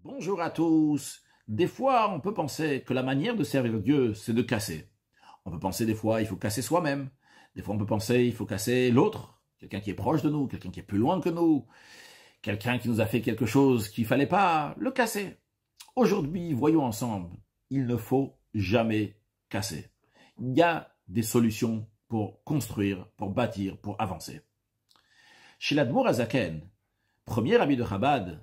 Bonjour à tous. Des fois, on peut penser que la manière de servir Dieu, c'est de casser. On peut penser des fois, il faut casser soi-même. Des fois, on peut penser, il faut casser l'autre, quelqu'un qui est proche de nous, quelqu'un qui est plus loin que nous, quelqu'un qui nous a fait quelque chose qu'il fallait pas le casser. Aujourd'hui, voyons ensemble, il ne faut jamais casser. Il y a des solutions pour construire, pour bâtir, pour avancer. Chez l'Admour Azaken, premier rabbi de Chabad,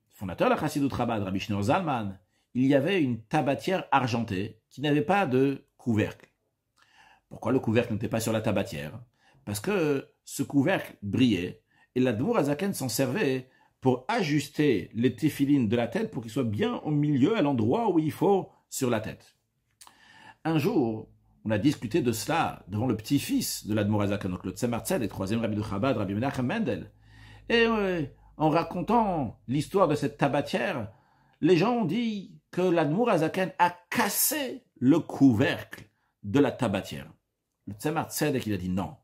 fondateur de la Chassidut Chabad, Rabbi Shneur Zalman, il y avait une tabatière argentée qui n'avait pas de couvercle. Pourquoi le couvercle n'était pas sur la tabatière? Parce que ce couvercle brillait et l'Admour Azaken s'en servait pour ajuster les téphilines de la tête pour qu'ils soient bien au milieu, à l'endroit où il faut, sur la tête. Un jour, on a discuté de cela devant le petit-fils de l'Admour Azaken, donc le Tzemar Tzedek, troisième rabbi de Chabad, Rabbi Menachem Mendel. Et en racontant l'histoire de cette tabatière, les gens ont dit que l'Admour Azaken a cassé le couvercle de la tabatière. Le Tzemar Tzedek, il a dit non.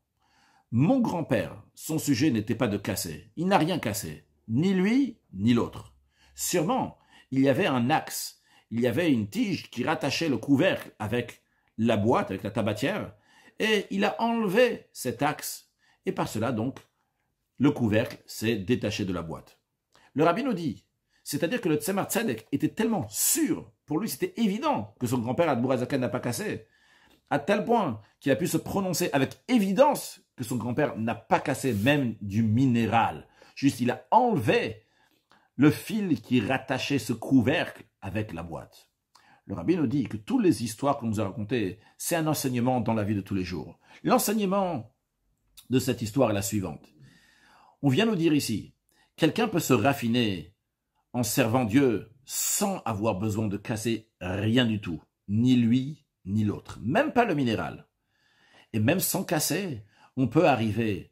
Mon grand-père, son sujet n'était pas de casser. Il n'a rien cassé. Ni lui, ni l'autre. Sûrement, il y avait un axe. Il y avait une tige qui rattachait le couvercle avec la boîte, avec la tabatière. Et il a enlevé cet axe. Et par cela, donc, le couvercle s'est détaché de la boîte. Le rabbi nous dit, c'est-à-dire que le Tzemar Tzedek était tellement sûr, pour lui c'était évident que son grand-père Admour Azaken n'a pas cassé, à tel point qu'il a pu se prononcer avec évidence que son grand-père n'a pas cassé même du minéral. Juste, il a enlevé le fil qui rattachait ce couvercle avec la boîte. Le rabbi nous dit que toutes les histoires qu'on nous a racontées, c'est un enseignement dans la vie de tous les jours. L'enseignement de cette histoire est la suivante. On vient nous dire ici, quelqu'un peut se raffiner en servant Dieu sans avoir besoin de casser rien du tout, ni lui, ni l'autre, même pas le minéral. Et même sans casser, on peut arriver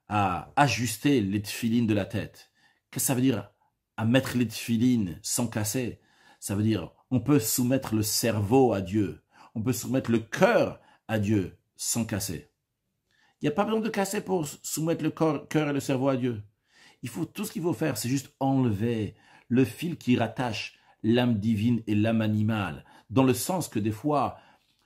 à ajuster les tefilines de la tête. Qu'est-ce que ça veut dire, à mettre les tefilines sans casser? Ça veut dire, on peut soumettre le cerveau à Dieu, on peut soumettre le cœur à Dieu sans casser. Il n'y a pas besoin de casser pour soumettre le cœur et le cerveau à Dieu. Tout ce qu'il faut faire, c'est juste enlever le fil qui rattache l'âme divine et l'âme animale. Dans le sens que des fois,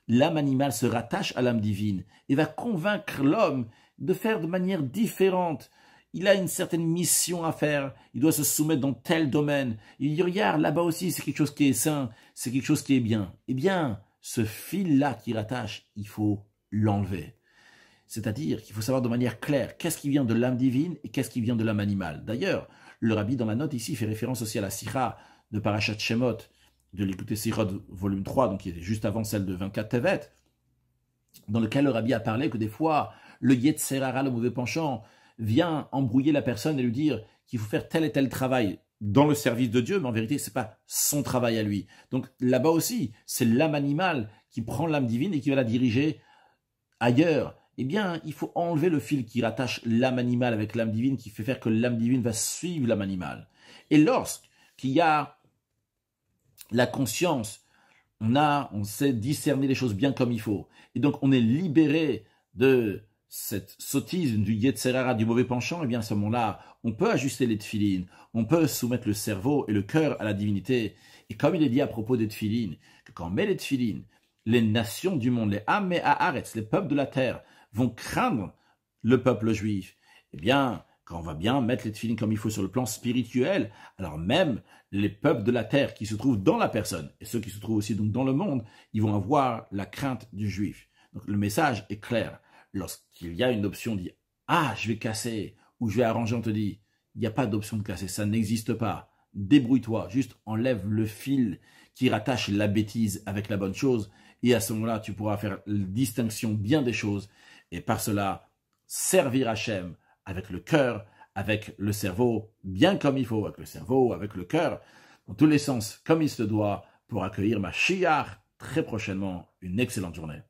l'âme animale se rattache à l'âme divine et va convaincre l'homme de faire de manière différente. Il a une certaine mission à faire. Il doit se soumettre dans tel domaine. Il dit, regarde, là-bas aussi, c'est quelque chose qui est sain. C'est quelque chose qui est bien. Eh bien, ce fil-là qui rattache, il faut l'enlever. C'est-à-dire qu'il faut savoir de manière claire qu'est-ce qui vient de l'âme divine et qu'est-ce qui vient de l'âme animale. D'ailleurs, le rabbi dans la note ici fait référence aussi à la Sikha de Parashat Shemot, de l'écouter Sirot volume 3, donc qui était juste avant celle de 24 Tevet, dans lequel le rabbi a parlé que des fois, le Yetzer Hara, le mauvais penchant, vient embrouiller la personne et lui dire qu'il faut faire tel et tel travail dans le service de Dieu, mais en vérité, c'est pas son travail à lui. Donc là-bas aussi, c'est l'âme animale qui prend l'âme divine et qui va la diriger ailleurs. Eh bien, il faut enlever le fil qui rattache l'âme animale avec l'âme divine, qui fait faire que l'âme divine va suivre l'âme animale. Et lorsqu'il y a la conscience, on sait discerner les choses bien comme il faut. Et donc, on est libéré de cette sottise du Yetzer Hara, du mauvais penchant. Et bien, à ce moment-là, on peut ajuster les tefilines, on peut soumettre le cerveau et le cœur à la divinité. Et comme il est dit à propos des tefilines, que quand on met les tefilines, les nations du monde, les Am et Haaretz, les peuples de la terre, vont craindre le peuple juif. Eh bien, quand on va bien mettre les tefilines comme il faut sur le plan spirituel, alors même les peuples de la terre qui se trouvent dans la personne, et ceux qui se trouvent aussi donc dans le monde, ils vont avoir la crainte du juif. Donc le message est clair. Lorsqu'il y a une option, dit « Ah, je vais casser » ou « Je vais arranger », on te dit « Il n'y a pas d'option de casser, ça n'existe pas. Débrouille-toi, juste enlève le fil qui rattache la bêtise avec la bonne chose, et à ce moment-là, tu pourras faire la distinction bien des choses, et par cela, servir Hachem avec le cœur, avec le cerveau, bien comme il faut, avec le cerveau, avec le cœur, dans tous les sens, comme il se doit, pour accueillir Mashiach très prochainement. Une excellente journée.